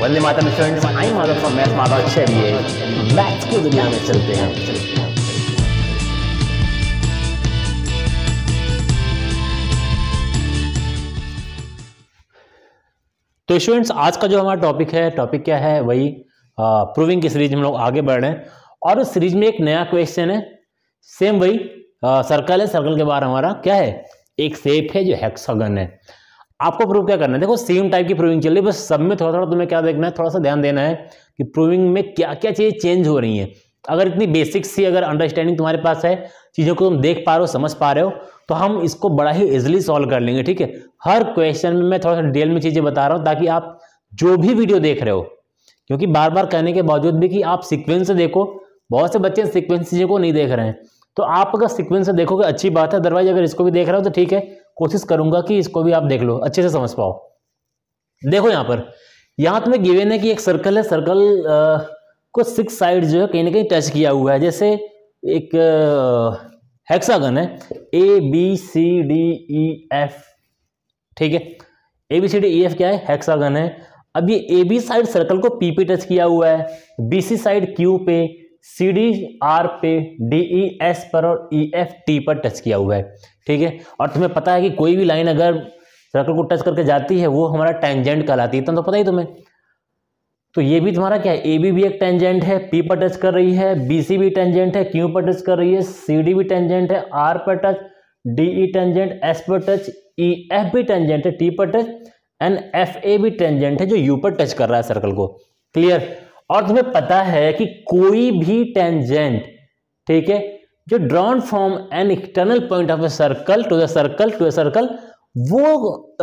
Vande Mataram students, I am Madhav from maths Madhav. चलिए maths की दुनिया में चलते हैं। तो स्टूडेंट्स, आज का जो हमारा टॉपिक क्या है, वही प्रूविंग की सीरीज में हम लोग आगे बढ़ रहे हैं। और उस सीरीज में एक नया क्वेश्चन है, सेम वही सर्कल है। सर्कल के बाद हमारा क्या है, एक शेप है जो हेक्सागन है। आपको प्रूव क्या करना है, देखो सेम टाइप की प्रूविंग चल रही है, बस सब में थोड़ा थोड़ा तुम्हें क्या देखना है, थोड़ा सा ध्यान देना है कि प्रूविंग में क्या क्या चीजें चेंज हो रही हैं। अगर इतनी बेसिक सी अगर अंडरस्टैंडिंग तुम्हारे पास है, चीजों को तुम देख पा रहे हो, समझ पा रहे हो, तो हम इसको बड़ा ही इजिली सॉल्व कर लेंगे। ठीक है, हर क्वेश्चन में मैं थोड़ा सा डिटेल में चीजें बता रहा हूं ताकि आप जो भी वीडियो देख रहे हो, क्योंकि बार बार कहने के बावजूद भी कि आप सीक्वेंस से देखो, बहुत से बच्चे सीक्वेंस चीजों को नहीं देख रहे हैं। तो आप अगर सीक्वेंस से देखोगे अच्छी बात है, अदरवाइज अगर इसको भी देख रहे हो तो ठीक है, कोशिश करूंगा कि इसको भी आप देख लो, अच्छे से समझ पाओ। देखो यहां तुम्हें गिवन है कि एक सर्कल है, सर्कल को 6 साइड जो है कहीं ना कहीं टच किया हुआ है। जैसे एक हेक्सागन है, A B C D E F, ठीक है, A B C D E F क्या है, हेक्सागन है। अब ये ए बी साइड सर्कल को पी पे टच किया हुआ है, बी सी साइड क्यू पे, सी डी आर पे, डी ई एस पर और ई एफ टी पर टच किया हुआ है। ठीक है, और तुम्हें पता है कि कोई भी लाइन अगर सर्कल को टच करके जाती है वो हमारा टेंजेंट कहलाती है, तो पता ही तुम्हें। तो ये भी तुम्हारा क्या है, ए बी भी एक टेंजेंट है, पी पर टच कर रही है, बी सी भी टेंजेंट है, क्यू पर टच कर रही है, सी डी भी टेंजेंट है, आर पर touch, D E tangent, S पर टच, ई एफ भी टेंजेंट है, टी पर टच, एंड एफ ए भी टेंजेंट है जो यू पर टच कर रहा है सर्कल को। क्लियर। और तुम्हें पता है कि कोई भी टेंजेंट, ठीक है, जो drawn from an external point of a circle to the circle, वो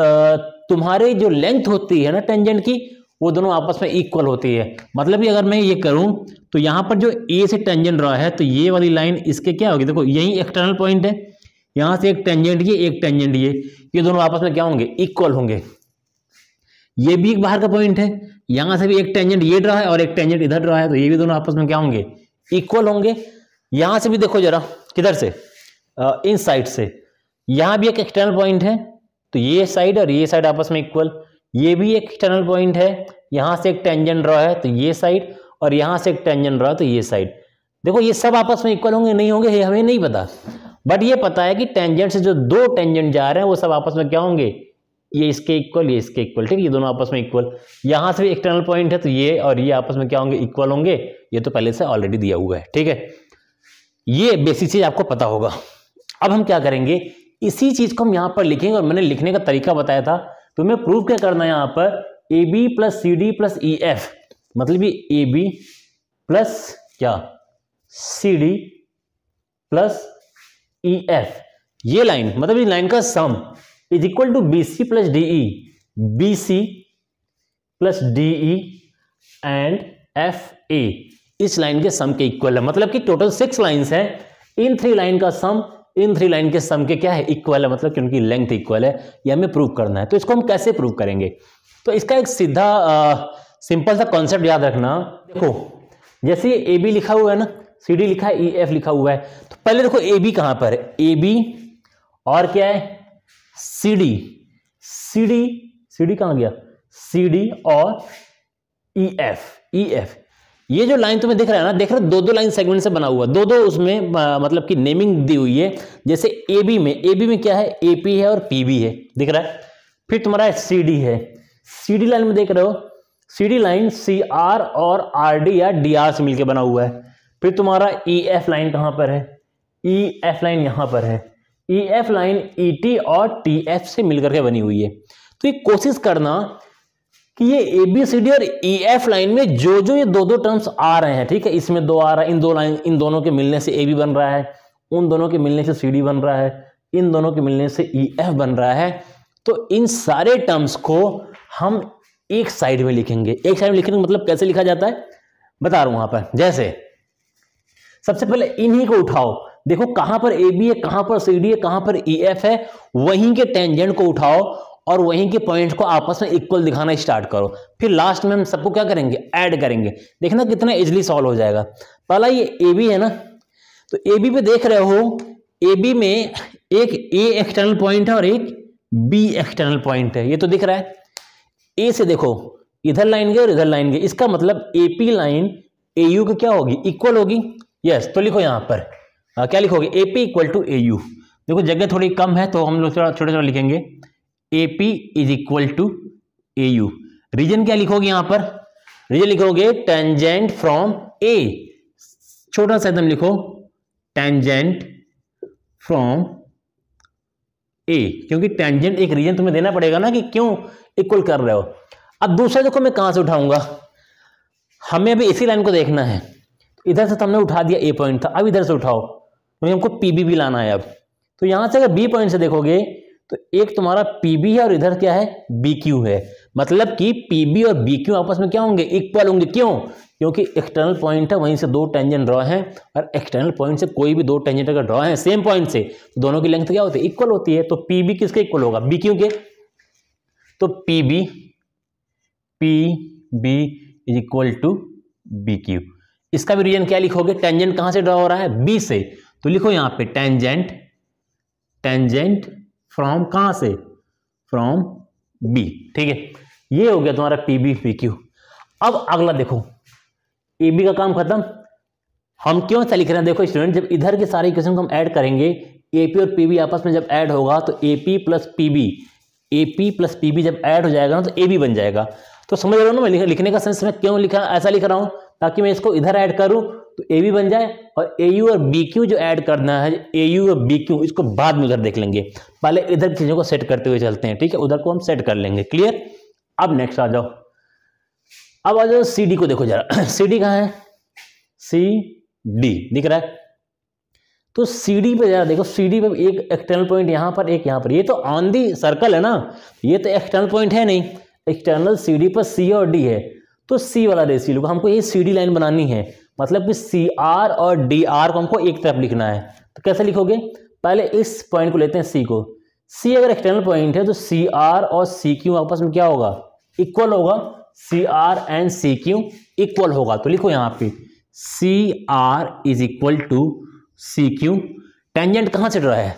तुम्हारे जो लेंथ होती है ना टेंजेंट की, वो दोनों आपस में इक्वल होती है। मतलब कि अगर मैं ये करूं तो यहां पर जो ए से टेंजेंट रहा है, तो ये वाली लाइन इसके क्या होगी, देखो यही एक्सटर्नल पॉइंट है, यहां से एक टेंजेंट ये, एक टेंजेंट ये दोनों आपस में क्या होंगे, इक्वल होंगे। ये भी एक बाहर का पॉइंट है, यहां से भी एक टेंजेंट ये रहा है और एक टेंजेंट इधर रहा है, तो ये भी दोनों आपस में क्या होंगे, इक्वल होंगे। यहां से भी देखो जरा, किधर से, इन साइड से, यहां भी एक एक्सटर्नल पॉइंट है, तो ये साइड और ये साइड आपस में इक्वल। ये भी एक एक्सटर्नल पॉइंट है, यहां से एक टेंजेंट रहा है तो ये साइड, और यहां से एक टेंजेंट रहा तो ये साइड। देखो ये सब आपस में इक्वल होंगे, नहीं होंगे, ये हमें नहीं पता, बट ये पता है कि टेंजेंट से जो दो टेंजेंट जा रहे हैं वो सब आपस में क्या होंगे, ये इसके इक्वल, ये इसके इक्वल। ठीक है, ये दोनों आपस में इक्वल। यहां से भी एक्सटर्नल पॉइंट है, तो ये और ये आपस में क्या होंगे, इक्वल होंगे। ये तो पहले से ऑलरेडी दिया हुआ है। ठीक है, ये बेसिक चीज आपको पता होगा। अब हम क्या करेंगे, इसी चीज को हम यहां पर लिखेंगे, और मैंने लिखने का तरीका बताया था। तुम्हें प्रूव क्या करना है, यहां पर A B plus C D plus E F, मतलब ये ए बी प्लस क्या, C D plus E F, ये लाइन, मतलब ये लाइन का sum is equal to B C plus D E, B C plus D E and F A, इस line के सम के इक्वल है। मतलब कि टोटल 6 लाइंस हैं, इन 3 लाइन का सम इन 3 लाइन के सम के क्या है, इक्वल है, मतलब कि उनकी लेंथ इक्वल है। ये हमें प्रूव करना है। तो इसको हम कैसे प्रूव करेंगे, तो इसका एक सीधा सिंपल सा कॉन्सेप्ट याद रखना। देखो जैसे ए बी लिखा हुआ है ना, सी डी लिखा है, ई एफ लिखा हुआ है, तो पहले देखो ए बी कहां पर है, ए बी और क्या है, C D, C D, C D कहां गया, सी डी और ई एफ, ई एफ। ये जो लाइन तुम्हें दिख रहा है ना, देख रहे हो, दो लाइन सेगमेंट से बना हुआ, दो उसमें मतलब कि नेमिंग दी हुई है। जैसे ए बी में क्या है, ए पी है और पी बी है, दिख रहा है। फिर तुम्हारा सी डी है, सी डी लाइन में देख रहे हो, C D line C R और आर डी या डी आर से मिलकर बना हुआ है। फिर तुम्हारा ई एफ लाइन कहां पर है, ई एफ लाइन यहां पर है, E F line E T और टी एफ से मिलकर के बनी हुई है। तो ये कोशिश करना कि ये ए बी सी डी और ई एफ लाइन में जो ये दो टर्म्स आ रहे हैं, ठीक है, इसमें 2 आ रहा है, इन दोनों के मिलने से ए बी बन रहा है, उन दोनों के मिलने से सी डी बन रहा है, इन दोनों के मिलने से ई एफ बन रहा है। तो इन सारे टर्म्स को हम एक साइड में लिखेंगे। एक साइड में लिखने का मतलब कैसे लिखा जाता है बता रहा हूं। वहां पर जैसे सबसे पहले इन्हीं को उठाओ, देखो कहां पर ए बी है, कहां पर सी डी है, कहां पर ई एफ है, वहीं के टेंजेंट को उठाओ और वहीं के पॉइंट को आपस में इक्वल दिखाना स्टार्ट करो। फिर लास्ट में हम सबको क्या करेंगे, ऐड करेंगे। देखना कितना इजीली सॉल्व हो जाएगा। पहला ये ए बी है ना, तो ए बी पे देख रहे हो, ए बी में एक ए एक्सटर्नल पॉइंट है और एक बी एक्सटर्नल पॉइंट है, ये तो दिख रहा है। ए से देखो इधर लाइन गई और इधर लाइन गई, इसका मतलब AP लाइन AU की क्या होगी, इक्वल होगी। यस, तो लिखो यहाँ पर क्या लिखोगे, AP इक्वल टू AU। देखो जगह थोड़ी कम है तो हम लोग थोड़ा छोटा छोटा लिखेंगे, AP is equal to AU। Reason क्या लिखोगे यहाँ पर, रीजन लिखोगे टेंजेंट फ्रॉम A, छोटा सा एकदम लिखो टेंजेंट फ्रॉम A, क्योंकि टेंजेंट एक रीजन तुम्हें देना पड़ेगा ना कि क्यों इक्वल कर रहे हो। अब दूसरा देखो मैं कहां से उठाऊंगा, हमें अभी इसी लाइन को देखना है, इधर से तो हमने उठा दिया A पॉइंट था, अब इधर से उठाओ क्योंकि हमको PB भी लाना है। अब तो यहां से अगर B पॉइंट से देखोगे तो एक तुम्हारा PB है और इधर क्या है BQ है, मतलब कि PB और BQ आपस में क्या होंगे, इक्वल होंगे। क्यों, क्योंकि एक्सटर्नल पॉइंट है, वहीं से दो टेंजेंट ड्रॉ हैं, और एक्सटर्नल पॉइंट से कोई भी दो टेंजेंट अगर ड्रॉ हैं सेम पॉइंट से तो दोनों की लेंथ क्या होती है, इक्वल होती है। तो PB किसके इक्वल होगा, BQ के। तो PB is equal to BQ। इसका भी रीजन क्या लिखोगे, टेंजेंट कहां से ड्रॉ हो रहा है, B से, तो लिखो यहां पे टेंजेंट फ्रॉम कहां से, फ्रॉम B। ठीक है, ये हो गया तुम्हारा PB PQ। अब अगला देखो, AB का काम खत्म। हम क्यों ऐसा लिख रहे हैं, देखो स्टूडेंट, जब इधर के सारे इक्वेशन को हम ऐड करेंगे, AP और PB आपस में जब ऐड होगा तो AP प्लस PB जब ऐड हो जाएगा ना तो AB बन जाएगा। तो समझ रहे हो ना, मैं लिखने का सेंस में क्यों लिखा, ऐसा लिख रहा हूं ताकि मैं इसको इधर ऐड करूं तो AB बन जाए, और AU और BQ जो ऐड करना है, AU और BQ, इसको बाद में उधर देख लेंगे, पहले इधर चीजों को सेट करते हुए चलते हैं। ठीक है, उधर को हम सेट कर लेंगे, क्लियर। अब नेक्स्ट आ जाओ, अब आ जाओ CD को देखो जरा, CD कहां है, CD दिख रहा है, तो CD पे जरा देखो, CD पे एक एक्सटर्नल पॉइंट यहां पर, एक यहां पर, ये तो ऑन दी सर्कल है ना, ये तो एक्सटर्नल पॉइंट है नहीं, एक्सटर्नल CD पर C और D है, तो C वाला रेशियो लो, हमको ये CD लाइन बनानी है, मतलब कि CR और DR को हमको एक तरफ लिखना है। तो कैसे लिखोगे, पहले इस पॉइंट को लेते हैं C को, C अगर एक्सटर्नल पॉइंट है तो CR और CQ आपस में क्या होगा, इक्वल होगा, CR एंड CQ इक्वल होगा। तो लिखो यहाँ पे CR is equal to CQ। Tangent कहां से ड्रॉ है,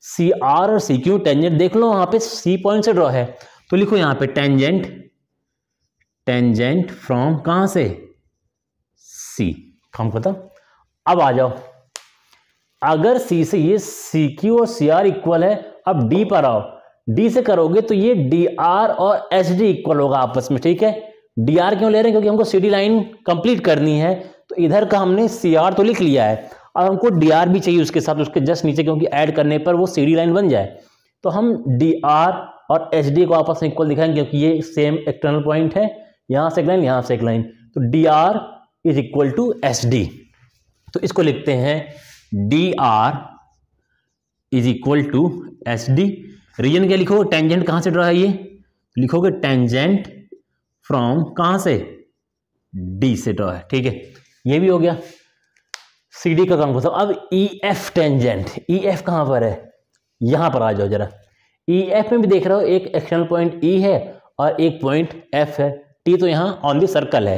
CR और CQ टेंजेंट देख लो वहां पे C पॉइंट से ड्रॉ है, तो लिखो यहाँ पे टेंजेंट फ्रॉम कहां से, C। हम खत्म। अब आ जाओ, अगर C से ये CQ और CR इक्वल है, अब D पर आओ, D से करोगे तो ये DR और SD इक्वल होगा आपस में। ठीक है, DR क्यों ले रहे हैं, क्योंकि हमको CD लाइन कंप्लीट करनी है, तो इधर का हमने CR तो लिख लिया है, अब हमको DR भी चाहिए उसके साथ, उसके जस्ट नीचे, क्योंकि ऐड करने पर वो CD लाइन बन जाए। तो हम DR और SD को आपस में इक्वल दिखाएंगे, क्योंकि ये सेम एक्सटर्नल पॉइंट है, यहां से एक लाइन, यहां से एक लाइन, तो DR is equal to SD। तो इसको लिखते हैं DR is equal to SD। Reason क्या लिखो, टेंजेंट कहां से ड्रॉ है, ये लिखोगे टेंजेंट फ्रॉम कहां से, D से ड्रॉ है। ठीक है, ये भी हो गया, CD का काम खत्म। अब EF टेंजेंट, EF कहां पर है, यहां पर आ जाओ जरा, EF में भी देख रहे हो एक एक्सटर्नल पॉइंट E है और एक पॉइंट F है, T तो यहां ऑन दी सर्कल है,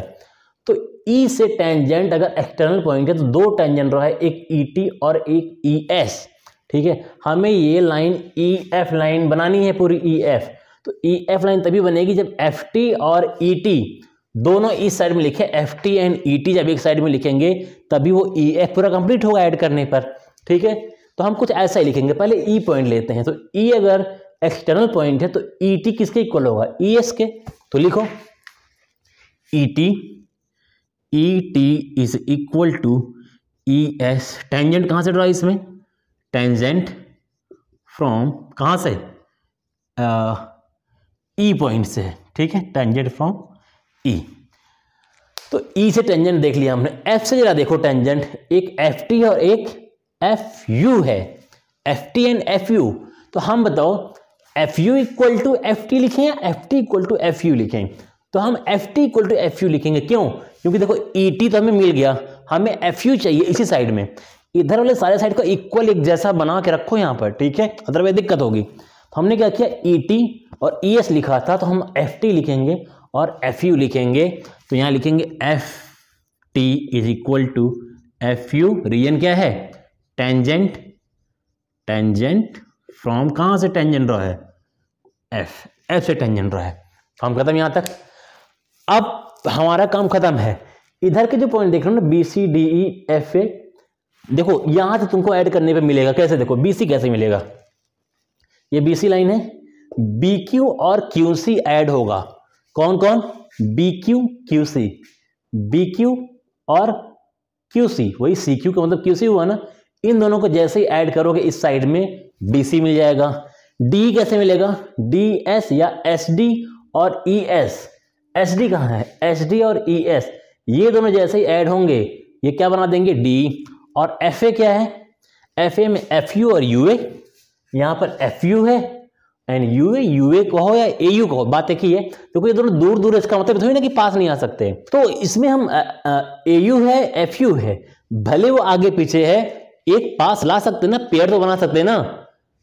तो E से टेंजेंट अगर एक्सटर्नल पॉइंट है तो दो टेंजेंट ड्रॉ है, एक ET और एक ES। ठीक है, हमें ये लाइन EF लाइन बनानी है पूरी EF, तो EF लाइन तभी बनेगी जब FT और ET दोनों इस साइड में लिखे, FT एंड ET जब एक साइड में लिखेंगे तभी वो EF पूरा कंप्लीट होगा ऐड करने पर। ठीक है, तो हम कुछ ऐसा ही लिखेंगे, पहले E पॉइंट लेते हैं, तो E अगर एक्सटर्नल पॉइंट है तो ET किसके इक्वल होगा, ES के, तो लिखो ET is equal to ES। Tangent कहां से ड्रॉ, इसमें टेंजेंट फ्रॉम कहां से, E पॉइंट से। ठीक है, टेंजेंट फ्रॉम E, तो E से टेंजेंट देख लिया हमने। F से जरा देखो टेंजेंट, एक FT और एक FU है, FT एंड FU, तो हम बताओ FU इक्वल टू FT लिखें या FT इक्वल टू FU लिखें, तो हम FT इक्वल टू FU लिखेंगे। क्यों, क्योंकि देखो ET तो हमें मिल गया, हमें FU चाहिए इसी साइड में, इधर वाले सारे साइड को इक्वल एक जैसा बना के रखो यहाँ पर। ठीक है, अदरवाइज दिक्कत होगी। तो हमने क्या किया, ET और ES लिखा था, तो हम FT लिखेंगे और FU लिखेंगे, तो यहाँ लिखेंगे FT is equal to FU। Reason क्या है, टेंजेंट फ्रॉम कहां से टेंजेंट ड्रॉ है, F से टेंजेंट ड्रॉ है। हम खत्म यहां तक। अब हमारा काम खत्म है। इधर के जो पॉइंट देख रहे हो ना, B C D E F A, देखो यहां से तुमको ऐड करने पे मिलेगा। कैसे? देखो बी सी कैसे मिलेगा, ये बी सी लाइन है, बी क्यू और क्यू सी ऐड होगा। कौन कौन? B Q Q C, B Q और क्यू सी, वही सी क्यू का मतलब क्यू सी हुआ ना। इन दोनों को जैसे ही ऐड करोगे इस साइड में डी सी मिल जाएगा। डी कैसे मिलेगा? डी एस या एस डी और ई एस। एस डी कहाँ है? एस डी और ई एस, ये दोनों जैसे ही ऐड होंगे ये क्या बना देंगे? डी। और एफ ए क्या है? एफ ए में एफ यू और यू ए, यहां पर एफ यू है एंड यू ए कहो या ए यू कहो, बात एक ही है। क्योंकि ये दोनों दूर दूर, इसका मतलब थोड़ी ना कि पास नहीं आ सकते। तो इसमें हम ए यू है, एफ यू है, भले वो आगे पीछे है, एक पास ला सकते ना, पेयर तो बना सकते ना।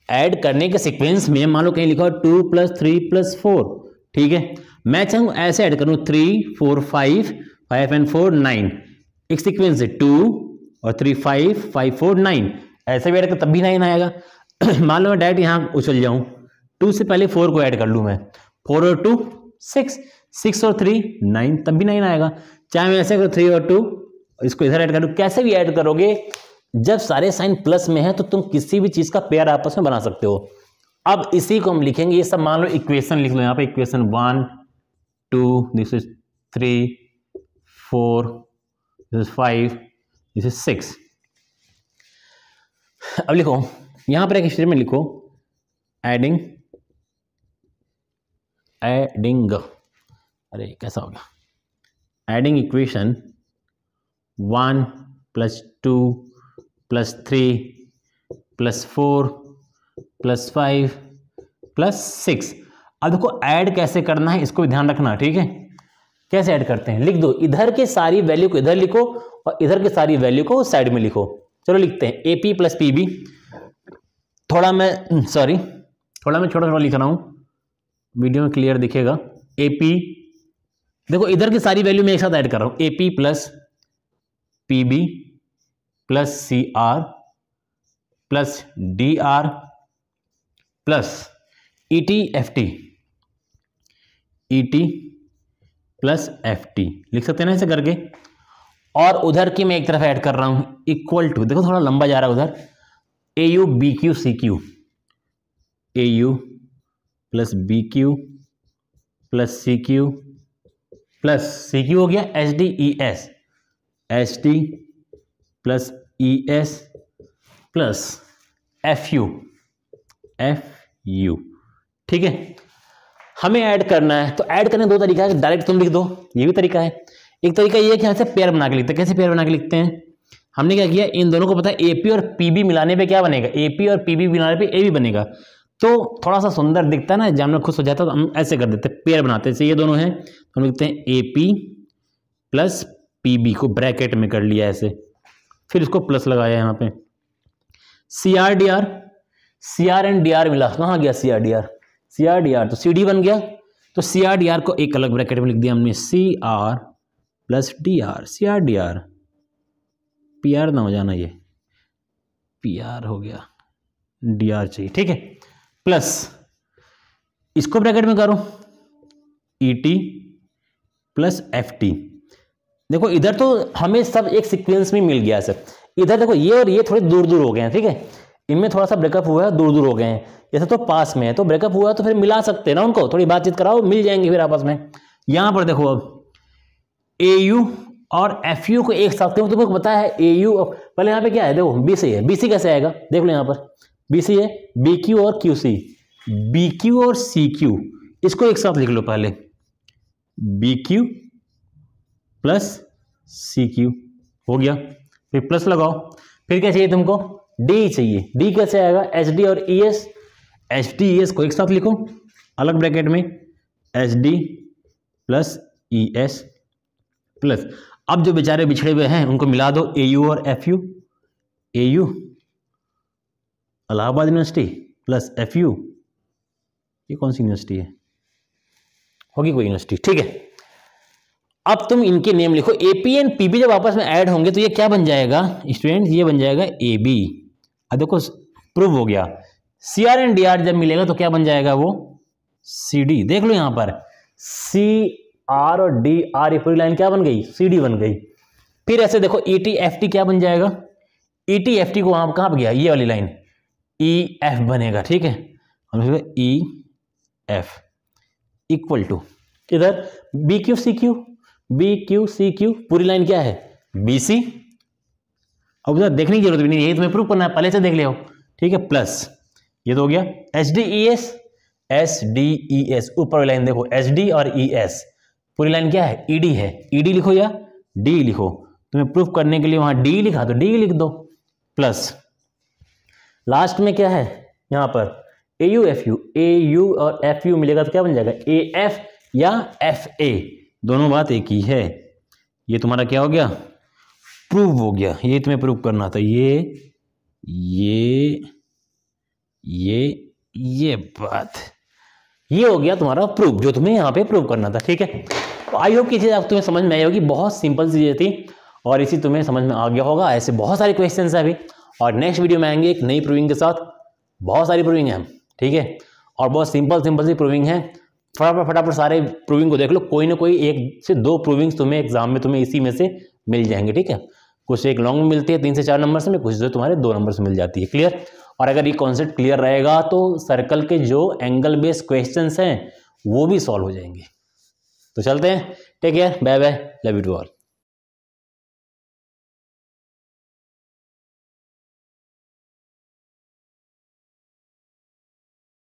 ऐड करने के सीक्वेंस में मान लो कहीं लिखा हो 2 + 3 + 4, ठीक है, मैं चाहूँ ऐसे ऐड करूँ 3 4 5 5 and 4 9, एक सीक्वेंस है 2 और 3 5 5 4 9, ऐसे भी ऐड कर तब भी 9 आएगा। मान लो मैं डायरेक्ट यहाँ उछल जाऊँ, 2 से पहले 4 को ऐड कर लूँ मैं, 4 और 2 6, 6 और 3 9, तब भी 9 आएगा। चाहे मैं ऐसे करूँ 3 और 2, इसको इधर ऐड करूँ, कैसे भी ऐड करोगे, जब सारे साइन प्लस में है तो तुम किसी भी चीज का पेयर आपस में बना सकते हो। अब इसी को हम लिखेंगे, ये सब मान लो इक्वेशन लिख लो यहाँ पे, equation 1 2, this is 3 4, this is 5, this is 6। अब लिखो यहां पर एक स्टेटमेंट लिखो, एडिंग, अरे कैसा हो गया, एडिंग इक्वेशन 1 + 2 + 3 + 4 + 5 + 6। अब देखो ऐड कैसे करना है इसको ध्यान रखना, ठीक है। कैसे ऐड करते हैं, लिख दो, इधर के सारी वैल्यू को इधर लिखो और इधर के सारी वैल्यू को साइड में लिखो। चलो लिखते हैं AP + PB। थोड़ा मैं छोटा लिख रहा हूं, वीडियो में क्लियर दिखेगा। AP, देखो इधर की सारी वैल्यू मैं एक साथ ऐड कर रहा हूं, AP + PB + CR + DR + ET FT, ET + FT लिख सकते हैं ना ऐसे करके। और उधर की मैं एक तरफ ऐड कर रहा हूं इक्वल टू, देखो थोड़ा लंबा जा रहा है उधर, AU BQ CQ, AU + BQ + CQ + CQ हो गया SD ES, SD + ES + FU, FU, ठीक है। हमें ऐड करना है, तो ऐड करने दो तरीका है, डायरेक्ट तुम लिख दो, ये भी तरीका है। एक तरीका ये है कि यहाँ से पेयर बना के लिखते हैं। कैसे पेयर बना के लिखते हैं, हमने क्या किया, इन दोनों को पता है AP और PB मिलाने पे क्या बनेगा, AP और PB मिलाने पे AB बनेगा। तो थोड़ा सा सुंदर दिखता है ना, जानना खुश हो जाता है, तो हम ऐसे कर देते हैं, पेयर बनाते हैं। ये दोनों हैं, हम लिखते हैं AP + PB को ब्रैकेट में कर लिया ऐसे, फिर इसको प्लस लगाया यहाँ पे, CR DR, CR and DR मिला, कहाँ गया CR DR, तो CD बन गया। तो CR DR को एक अलग ब्रैकेट में लिख दिया हमने, CR + DR, CR DR, PR ना हो जाना, ये PR हो गया, DR चाहिए, ठीक है। प्लस इसको ब्रैकेट में करो, ET + FT। देखो इधर तो हमें सब एक सीक्वेंस में मिल गया सर, इधर देखो ये और ये थोड़े दूर दूर हो गए हैं, ठीक है, इनमें थोड़ा सा ब्रेकअप हुआ है, दूर दूर हो गए हैं। जैसे तो पास में है तो ब्रेकअप हुआ तो फिर मिला सकते हैं ना उनको, थोड़ी बातचीत कराओ, मिल जाएंगे फिर आपस में। यहां पर देखो अब AU और FU को एक साथ, क्योंकि तुमको पता है AU, पहले यहाँ पे क्या है, देखो BC है, BC कैसे आएगा देख लो, यहाँ पर BC है, BQ और QC, BQ और CQ, इसको एक साथ लिख लो पहले, BQ + CQ हो गया, फिर प्लस लगाओ। फिर क्या चाहिए तुमको, D चाहिए, D कैसे आएगा, SD और ES, SD ES को एक साथ लिखो अलग ब्रैकेट में, SD + ES प्लस, अब जो बेचारे बिछड़े हुए हैं उनको मिला दो, AU और FU, AU Allahabad university + FU, ये कौन सी यूनिवर्सिटी है, होगी कोई यूनिवर्सिटी, ठीक है। अब तुम इनके नेम लिखो, AP एंड PB जब आपस में ऐड होंगे तो ये क्या बन जाएगा स्टूडेंट, ये बन जाएगा AB। अब देखो प्रूव हो गया। CR एंड DR जब मिलेगा तो क्या बन जाएगा वो CD, देख लो यहां पर आर और डी आर, ये पूरी लाइन क्या बन गई, सी डी बन गई। फिर ऐसे देखो ई टी एफ टी क्या बन जाएगा, ई टी एफ टी को वहां कहां पर गया, ये वाली लाइन ई एफ बनेगा, ठीक है। हम ई एफ इक्वल टू इधर B Q C Q, B Q C Q, पूरी लाइन क्या है बी सी। अब उधर देखने की जरूरत भी नहीं है, तुम्हें प्रूव करना है, पहले से देख लिया हो, ठीक है। प्लस ये तो हो गया H D E S, S D E S, ऊपर वाली लाइन देखो एच डी और ई एस, पूरी लाइन क्या है, ई डी है, ई डी लिखो या डी लिखो, तुम्हें प्रूफ करने के लिए वहां डी लिखा तो डी लिख दो। प्लस लास्ट में क्या है यहां पर A U F U, A U और एफ यू मिलेगा तो क्या बन जाएगा ए एफ या एफ ए, दोनों बात एक ही है। ये तुम्हारा क्या हो गया, प्रूव हो गया। ये तुम्हें प्रूव करना था, ये बात, ये हो गया तुम्हारा प्रूफ, जो तुम्हें यहाँ पे प्रूव करना था, ठीक है। तो आई होप कि चीज़ आप तुम्हें समझ में आई होगी, बहुत सिंपल चीज़ें थी और इसी तुम्हें समझ में आ गया होगा। ऐसे बहुत सारे क्वेश्चन है अभी, और नेक्स्ट वीडियो में आएंगे एक नई प्रूविंग के साथ। बहुत सारी प्रूविंग है, ठीक है, और बहुत सिंपल सी प्रूविंग है। फटाफट सारे प्रूविंग को देख लो, कोई ना कोई एक से दो प्रूविंग्स तुम्हें एग्जाम में तुम्हें इसी में से मिल जाएंगे, ठीक है। कुछ एक लॉन्ग में मिलती है 3 से 4 नंबर से, कुछ जो तुम्हारे 2 नंबर से मिल जाती है, क्लियर। और अगर ये कॉन्सेप्ट क्लियर रहेगा तो सर्कल के जो एंगल बेस्ड क्वेश्चंस हैं वो भी सॉल्व हो जाएंगे। तो चलते हैं, take care, bye bye, love you to all.